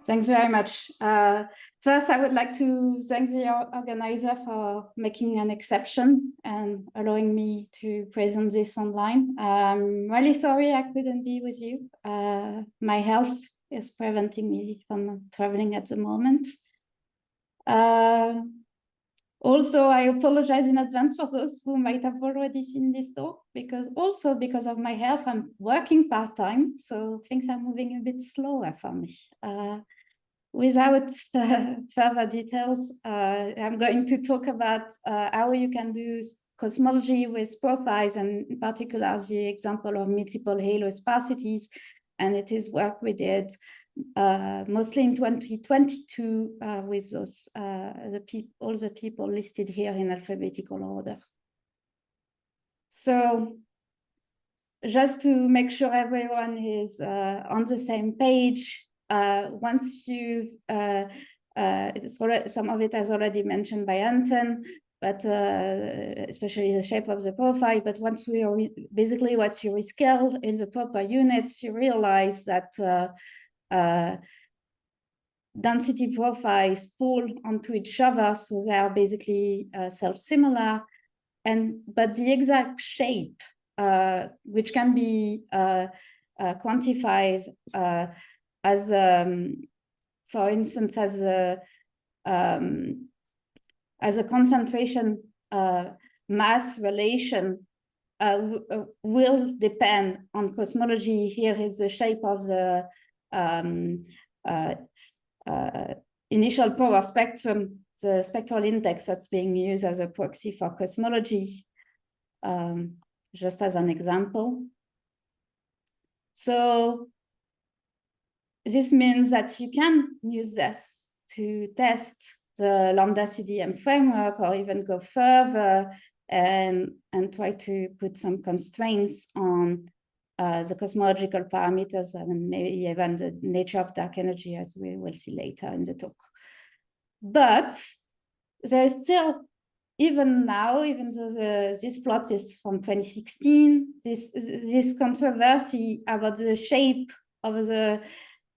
Thanks very much. First, I would like to thank the organizer for making an exception and allowing me to present this online. I'm really sorry I couldn't be with you. My health is preventing me from traveling at the moment. Also, I apologize in advance for those who might have already seen this talk, because of my health, I'm working part-time, so things are moving a bit slower for me. Without further details, I'm going to talk about how you can do cosmology with profiles, and in particular, the example of multiple halo sparsities. And it is work we did mostly in 2022 with those, all the people listed here in alphabetical order. So just to make sure everyone is on the same page, once you've, some of it has already mentioned by Anton, but especially the shape of the profile, but once we are basically what you rescale in the proper units, you realize that density profiles fall onto each other, so they are basically self-similar, but the exact shape, which can be quantified as, for instance, as a concentration mass relation, will depend on cosmology. Here is the shape of the initial power spectrum, the spectral index that's being used as a proxy for cosmology, just as an example. So this means that you can use this to test the lambda CDM framework, or even go further and try to put some constraints on the cosmological parameters, and maybe even the nature of dark energy, as we will see later in the talk. But there is still, even now, even though this plot is from 2016, this controversy about the shape of the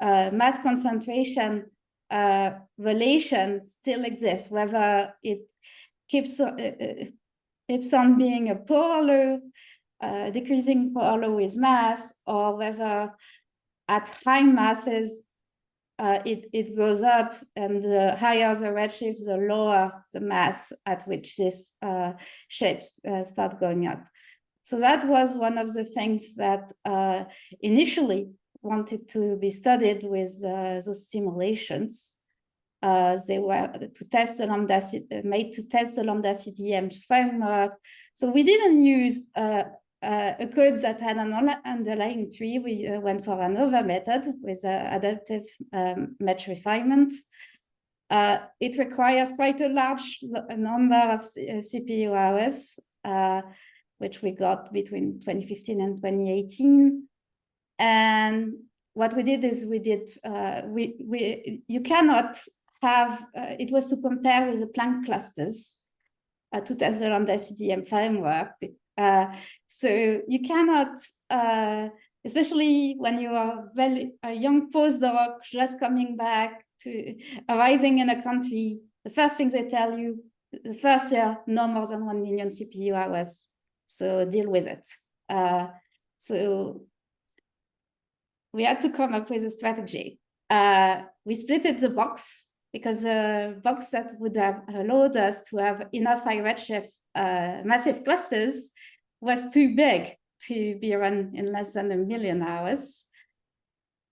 mass concentration relation still exists, whether it keeps on being a polar law, decreasing polar law with mass, or whether at high masses it goes up, and the higher the redshift, the lower the mass at which these shapes start going up. So that was one of the things that initially wanted to be studied with those simulations. They were to test the lambda, made to test the lambda CDM framework. So we didn't use a code that had an underlying tree. We went for another method with adaptive match refinement. It requires quite a large number of CPU hours, which we got between 2015 and 2018. And what we did is you cannot have, it was to compare with the Planck clusters to test the lambda CDM framework. So you cannot, especially when you are a young postdoc just coming back to arriving in a country, the first thing they tell you, the first year, no more than 1 million CPU hours. So deal with it. So we had to come up with a strategy. We splitted the box, because the box that would have allowed us to have enough high redshift massive clusters was too big to be run in less than 1 million hours.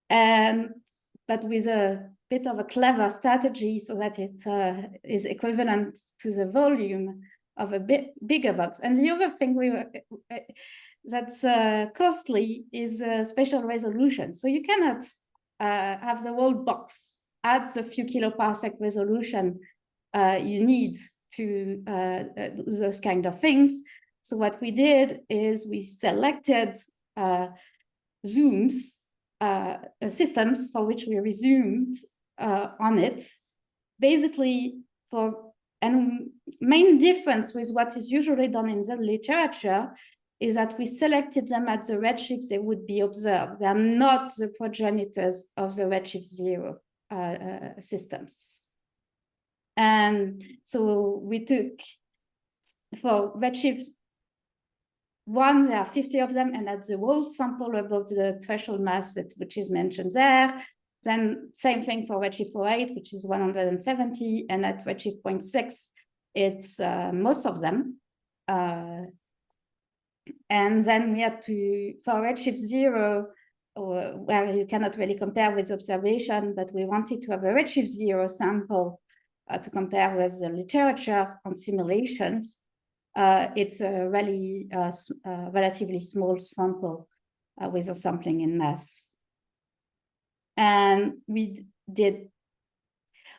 But with a bit of a clever strategy, so that it is equivalent to the volume of a bit bigger box. And the other thing that's costly is spatial resolution. So you cannot have the whole box at the few kiloparsec resolution you need to do those kind of things. So what we did is we selected zooms, systems for which we resumed on it, basically and main difference with what is usually done in the literature is that we selected them at the redshift they would be observed. They are not the progenitors of the redshift 0. systems. And so we took, for redshift 1, there are 50 of them, and at the whole sample above the threshold mass, which is mentioned there. Then same thing for redshift 48, which is 170, and at redshift 0.6, it's most of them. And then we had to, for redshift 0, where you cannot really compare with observation, but we wanted to have a redshift 0 sample to compare with the literature on simulations. It's a really relatively small sample with a sampling in mass. And we did,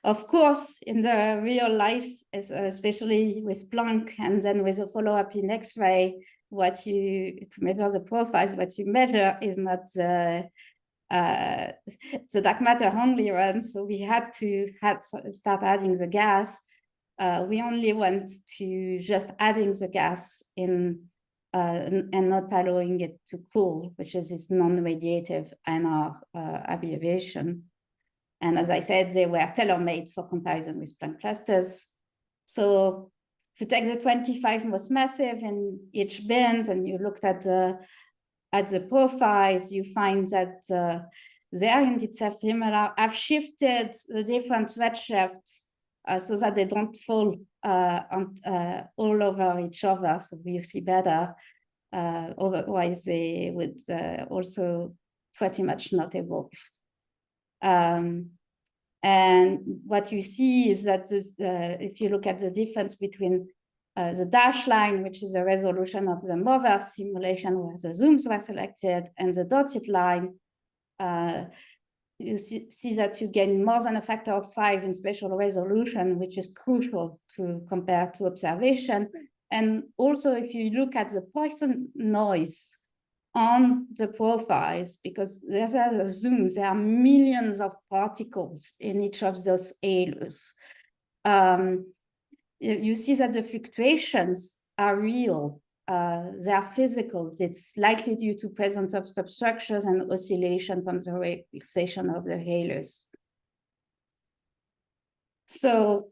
of course, in the real life, especially with Planck, and then with a follow-up in X-ray, to measure the profiles, what you measure is not the dark matter only run. So we had to start adding the gas. We only went to just adding the gas in and not allowing it to cool, which is this non-radiative NR abbreviation. And as I said, they were tailor-made for comparison with Planck clusters. So if you take the 25 most massive in each bin and you looked at the profiles, you find that they are indeed similar. I've shifted the different redshifts so that they don't fall all over each other, so you see better. Otherwise, they would also pretty much not evolve. And what you see is that if you look at the difference between the dashed line, which is the resolution of the mother simulation where the zooms were selected, and the dotted line, you see that you gain more than a factor of 5 in spatial resolution, which is crucial to compare to observation. And also, if you look at the Poisson noise on the profiles, because there's a zoom, there are millions of particles in each of those halos. You see that the fluctuations are real. They are physical. It's likely due to presence of substructures and oscillation from the relaxation of the halos. So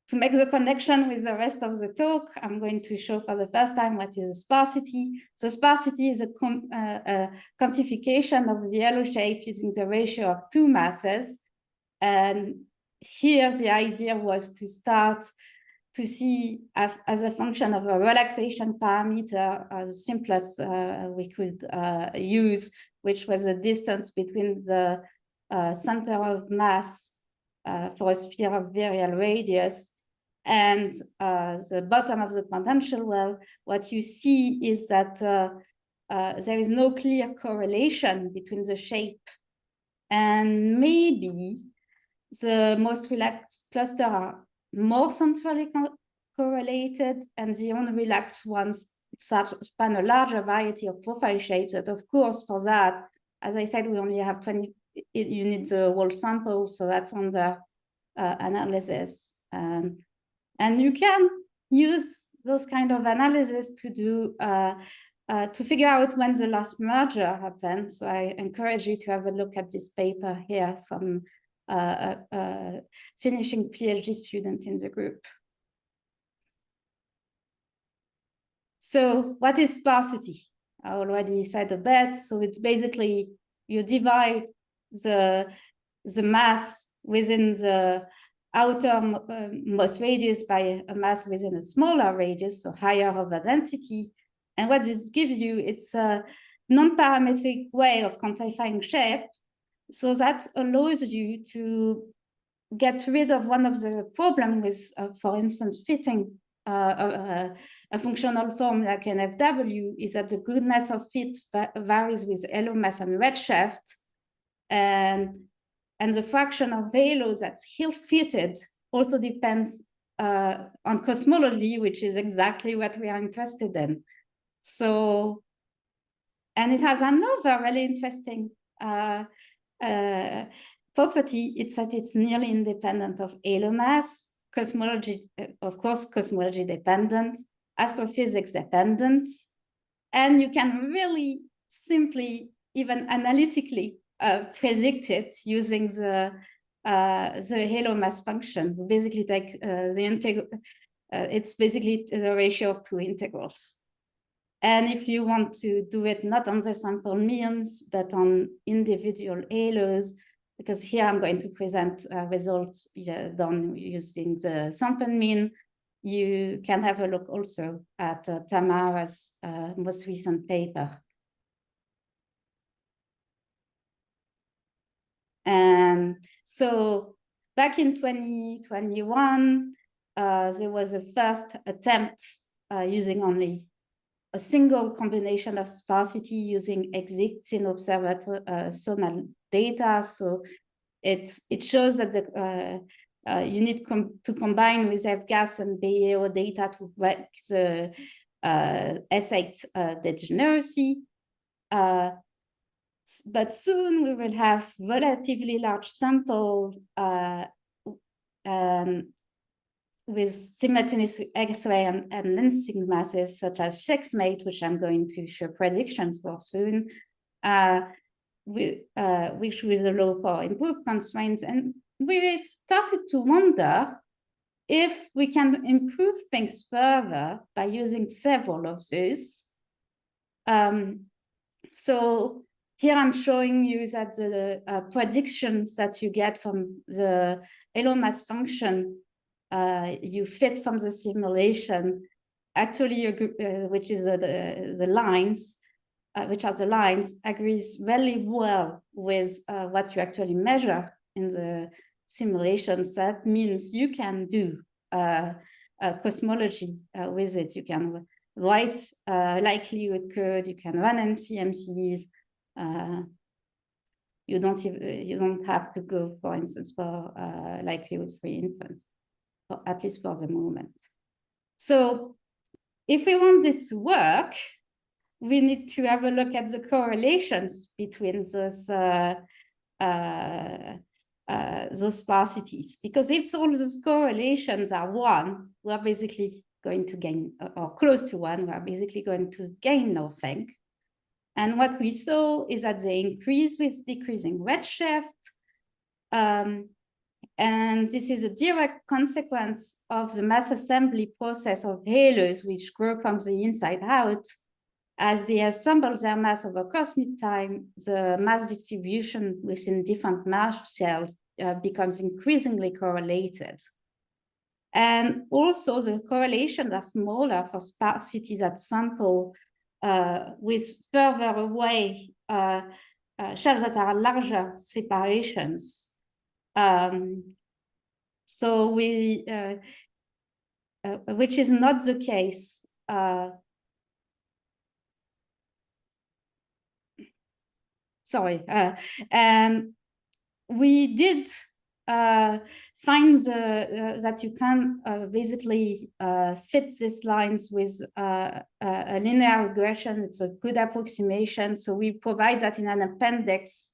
to make the connection with the rest of the talk, I'm going to show for the first time what is a sparsity. So sparsity is a quantification of the halo shape using the ratio of 2 masses. And here the idea was to start to see as a function of a relaxation parameter, the simplest we could use, which was the distance between the center of mass for a sphere of virial radius and the bottom of the potential well. What you see is that there is no clear correlation between the shape, and maybe the most relaxed cluster are more centrally correlated, and the unrelaxed ones span a larger variety of profile shapes. But of course, for that, as I said, we only have 20, you need the whole sample, so that's under analysis. And you can use those kind of analysis to do to figure out when the last merger happened. So I encourage you to have a look at this paper here from a finishing PhD student in the group. So what is sparsity? I already said a bit. So it's basically you divide the mass within the outermost radius by a mass within a smaller radius, so higher over density. And what this gives you, it's a non-parametric way of quantifying shape. So that allows you to get rid of one of the problems with, for instance, fitting a functional form like an FW, is that the goodness of fit varies with halo mass and redshift. And the fraction of halos that's ill-fitted also depends on cosmology, which is exactly what we are interested in. So, and it has another really interesting property. It's that it's nearly independent of halo mass. Cosmology, of course, cosmology dependent, astrophysics dependent. And you can really simply, even analytically, predict it using the halo mass function. We basically take the integral. It's basically the ratio of two integrals. And if you want to do it not on the sample means, but on individual halos, because here I'm going to present results done using the sample mean, you can have a look also at Tamara's most recent paper. And so back in 2021, there was a first attempt using only a single combination of sparsity using existing observational data. So it shows that you need to combine with F-gas and BAO data to break the S8 degeneracy. But soon we will have relatively large sample with simultaneous X-ray and lensing masses such as Checksmate, which I'm going to show predictions for soon, which will allow for improved constraints. And we started to wonder if we can improve things further by using several of these. So here I'm showing you that the predictions that you get from the halo mass function you fit from the simulation, actually, which is the lines, which are the lines, agrees really well with what you actually measure in the simulations. That means you can do cosmology with it. You can write likelihood code. You can run MCMCs. You don't have to go, for instance, for likelihood-free inference, at least for the moment. So if we want this to work, we need to have a look at the correlations between those sparsities. Because if all those correlations are 1, we're basically going to gain, or close to 1, we're basically going to gain nothing. And what we saw is that they increase with decreasing redshift. And this is a direct consequence of the mass assembly process of halos, which grow from the inside out. As they assemble their mass over cosmic time, the mass distribution within different mass shells becomes increasingly correlated. And also the correlations are smaller for sparsity that sample with further away shells that are larger separations. So we, which is not the case. And we did find that you can basically fit these lines with a linear regression. It's a good approximation. So we provide that in an appendix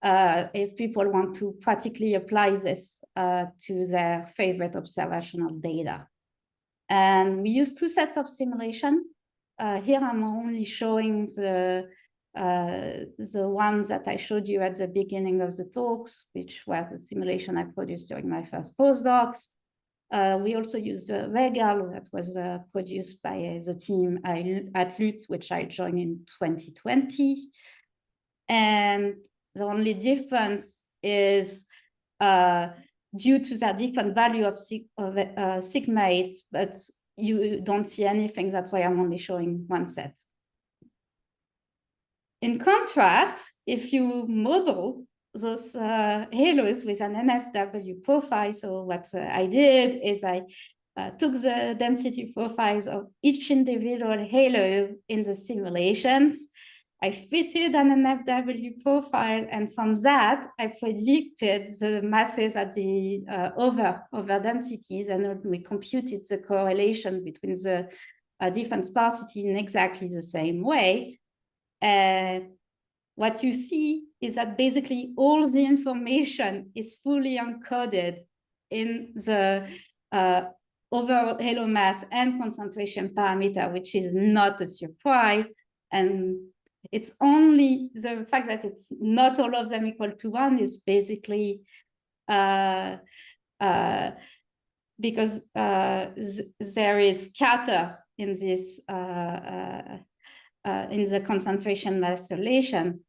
if people want to practically apply this to their favorite observational data. And we use 2 sets of simulation. Here I'm only showing the ones that I showed you at the beginning of the talks, which were the simulation I produced during my first postdocs. We also use the Regal that was produced by the team at LUT, which I joined in 2020. And the only difference is due to the different value of sigma 8, but you don't see anything. That's why I'm only showing 1 set. In contrast, if you model those halos with an NFW profile, so what I did is I took the density profiles of each individual halo in the simulations. I fitted an NFW profile, and from that, I predicted the masses at the over densities, and we computed the correlation between the different sparsity in exactly the same way. And what you see is that basically all the information is fully encoded in the overall halo mass and concentration parameter, which is not a surprise. And It's only the fact that it's not all of them equal to 1 is basically because there is scatter in this in the concentration mass relation.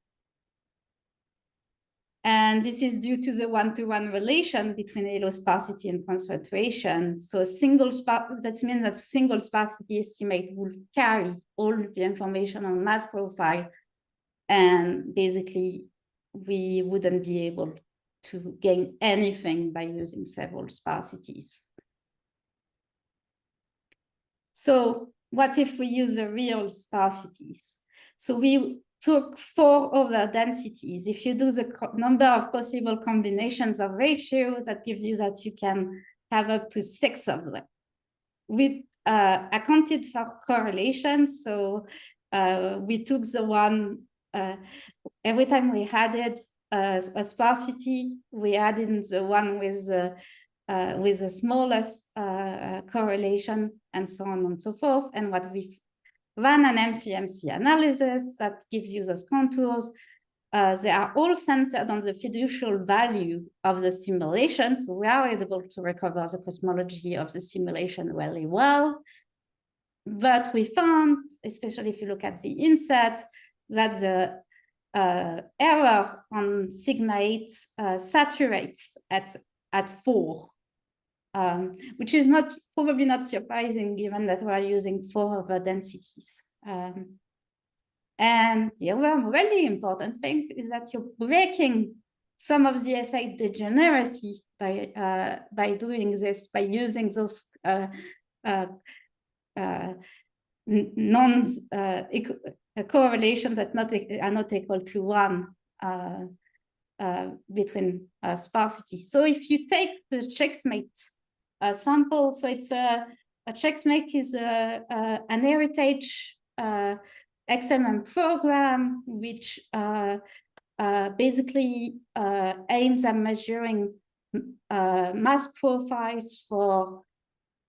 And this is due to the one-to-one relation between halo sparsity and concentration. So that means that single sparsity estimate will carry all the information on mass profile. And basically, we wouldn't be able to gain anything by using several sparsities. So what if we use the real sparsities? So we took 4 over densities. If you do the number of possible combinations of ratios, that gives you that you can have up to 6 of them. We accounted for correlations. So we took the one, every time we added a sparsity, we added the one with the smallest correlation, and so on and so forth. And what we ran an MCMC analysis that gives you those contours. They are all centered on the fiducial value of the simulation. So we are able to recover the cosmology of the simulation really well. But we found, especially if you look at the inset, that the error on sigma 8 saturates at 4. Which is probably not surprising given that we're using 4 over densities. And the other really important thing is that you're breaking some of the SA degeneracy by doing this, by using those correlations that are not equal to 1 between sparsity. So if you take the checkmate sample, so it's a checkmate is an heritage XMM program which basically aims at measuring mass profiles for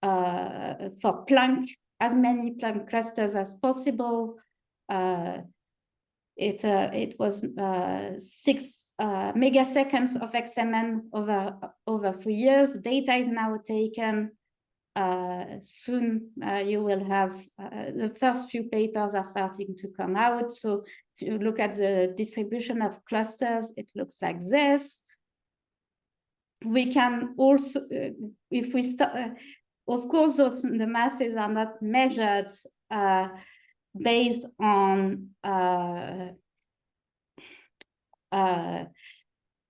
Planck, as many Planck clusters as possible. It was 6 megaseconds of XMM over 3 years. The data is now taken. Soon you will have the first few papers are starting to come out. So if you look at the distribution of clusters, it looks like this. We can also, if we start, of course, the masses are not measured based on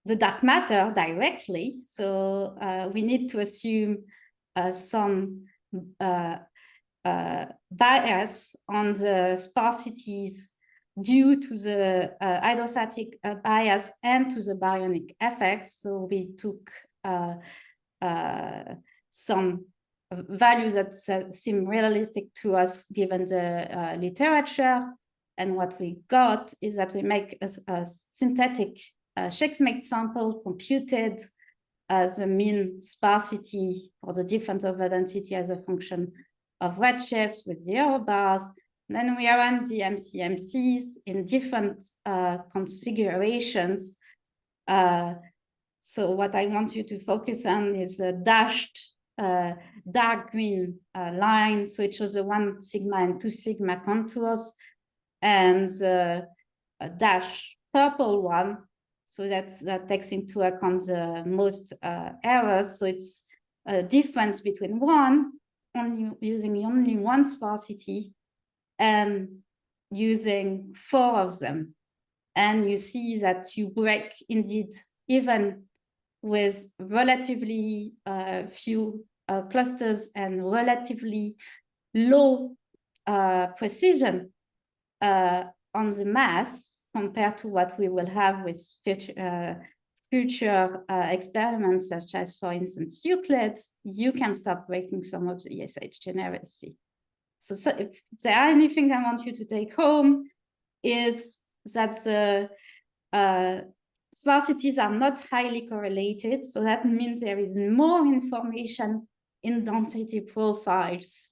the dark matter directly. So we need to assume some bias on the sparsities due to the hydrostatic bias and to the baryonic effect. So we took some values that seem realistic to us given the literature. And what we got is that we make a synthetic checkmate sample, computed as a mean sparsity for the difference over density as a function of redshifts with 0 bars. And then we run the MCMCs in different configurations. So what I want you to focus on is a dashed dark green line. So it shows the 1 sigma and 2 sigma contours, and the dash purple one. So that takes into account the most errors. So it's a difference between using only 1 sparsity and using 4 of them. And you see that you break indeed even with relatively few clusters and relatively low precision on the mass compared to what we will have with future experiments, such as, for instance, Euclid. You can start breaking some of the ESH degeneracy. So if there are anything I want you to take home is that the sparsities are not highly correlated. So that means there is more information in density profiles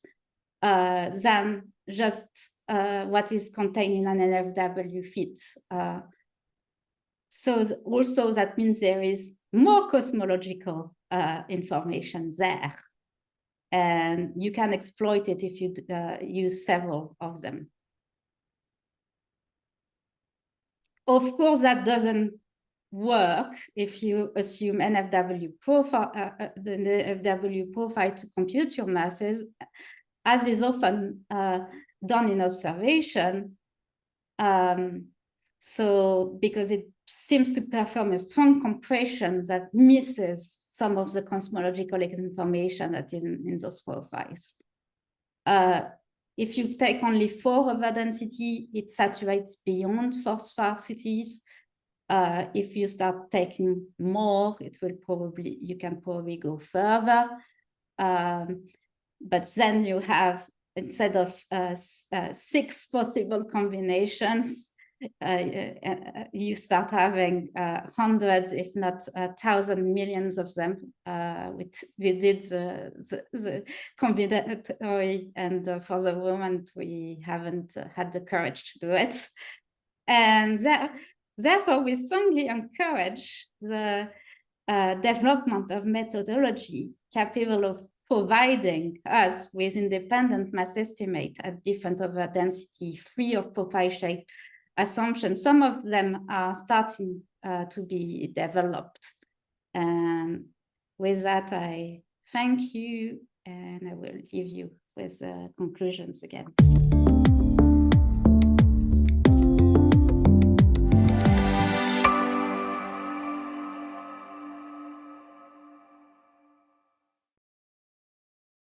than just what is contained in an NFW fit. So also that means there is more cosmological information there. And you can exploit it if you use several of them. Of course, that doesn't work if you assume NFW profile, the NFW profile to compute your masses, as is often done in observation. So because it seems to perform a strong compression that misses some of the cosmological information that is in those profiles. If you take only 4 over density, it saturates beyond 4 sparsities. If you start taking more, it will probably, you can probably go further. But then you have, instead of 6 possible combinations, you start having hundreds, if not 1,000 millions of them. We did the combinatory, and for the moment, we haven't had the courage to do it. And therefore, we strongly encourage the development of methodology capable of providing us with independent mass estimate at different over density, free of profile shape assumptions. Some of them are starting to be developed. And with that, I thank you, and I will leave you with conclusions again.